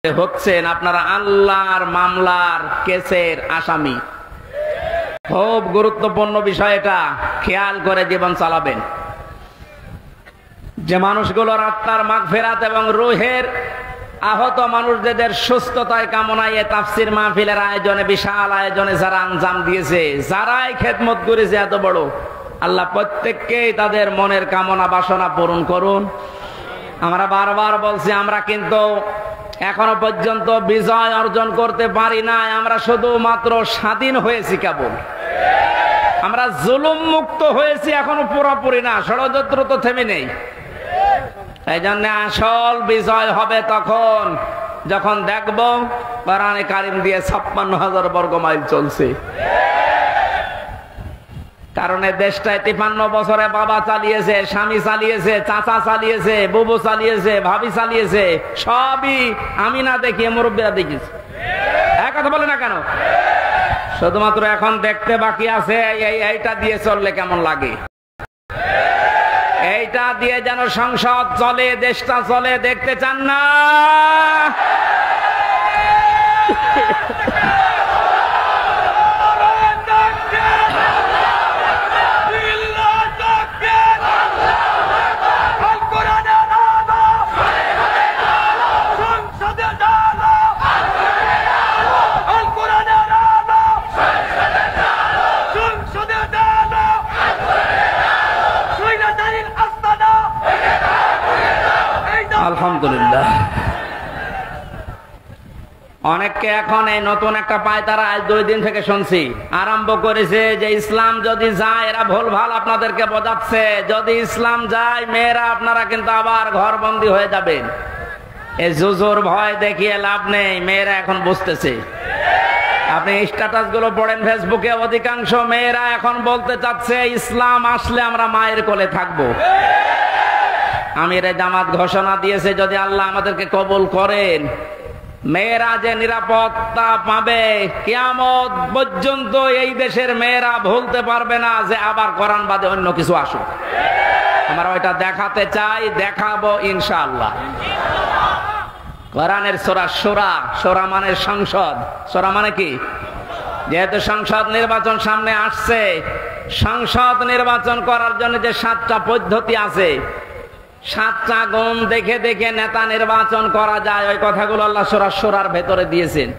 হচ্ছেন আপনারা আল্লাহর মামলার কেসের আসামি। খুব গুরুত্বপূর্ণ বিষয়, এটা খেয়াল করে জীবন চালাবেন। যে মানুষগুলোর আত্মার মাগফিরাত এবং রূহের আহত মানুষদের সুস্থতায় কামনায় তাফসীর মাহফিলের আয়োজনে, বিশাল আয়োজনে যারা আঞ্জাম দিয়েছে, যারাই খেদমত করেছে এত বড়, আল্লাহ প্রত্যেককেই তাদের মনের কামনা বাসনা পূরণ করুন। আমরা বারবার বলছি, আমরা কিন্তু এখনো পর্যন্ত বিজয় অর্জন করতে পারি নাই, আমরা শুধুমাত্র স্বাধীন হয়েছি কেবল। আমরা জুলুম মুক্ত হয়েছি, এখনো পুরোপুরি না, ষড়যন্ত্র তো থেমে নেই। এই জন্য আসল বিজয় হবে তখন যখন দেখব কোরআনে কারিম দিয়ে 56,000 বর্গ মাইল চলছে। কারণ এই দেশটায় 53 বছরে বাবা চালিয়েছে, স্বামী চালিয়েছে, চাচা চালিয়েছে, বুবু চালিয়েছে, ভাবি চালিয়েছে, সবই আমি না দেখিয়ে মুরব্বীরা দেখিয়েছে। এক কথা বলে না কেন? শুধুমাত্র এখন দেখতে বাকি আছে এইটা দিয়ে চললে কেমন লাগে, এইটা দিয়ে যেন সংসদ চলে, দেশটা চলে, দেখতে চান না? আলহামদুলিল্লাহ। অনেককে এখন এই নতুন একটা পায়তারা আজ 2 দিন থেকে শুনছি আরম্ভ করেছে যে ইসলাম যদি যায়, এরা ভুলভাল আপনাদেরকে বোঝাচ্ছে, যদি ইসলাম যায় মেয়েরা আপনারা কিন্তু আবার ঘরবন্দি হয়ে যাবেন। এই জুজুর ভয় দেখিয়ে লাভ নেই, মেয়েরা এখন বুঝতেছে। আপনি স্ট্যাটাস গুলো পড়েন ফেসবুকে, অধিকাংশ মেয়েরা এখন বলতে চাচ্ছে ইসলাম আসলে আমরা মায়ের কোলে থাকবো। আমিরে জামাত ঘোষণা দিয়েছে, যদি আল্লাহ আমাদেরকে কবুল করেন, মেয়েরা যে নিরাপত্তা পাবে কিয়ামত পর্যন্ত এই দেশের মেয়েরা ভুলতে পারবে না যে আবার কোরআন বাদে অন্য কিছু আসুক। আমরা ওইটা দেখাতে চাই, দেখাবো ইনশাআল্লাহ। কোরআনের সূরা শূরা, শূরা মানে সংসদ, শূরা মানে কি? যেহেতু সংসদ নির্বাচন সামনে আসছে, সংসদ নির্বাচন করার জন্য যে 7টা পদ্ধতি আছে, 7টা গুণ দেখে দেখে নেতা নির্বাচন করা যায়, ওই কথাগুলো আল্লাহ সূরা শূরার ভেতরে দিয়েছেন।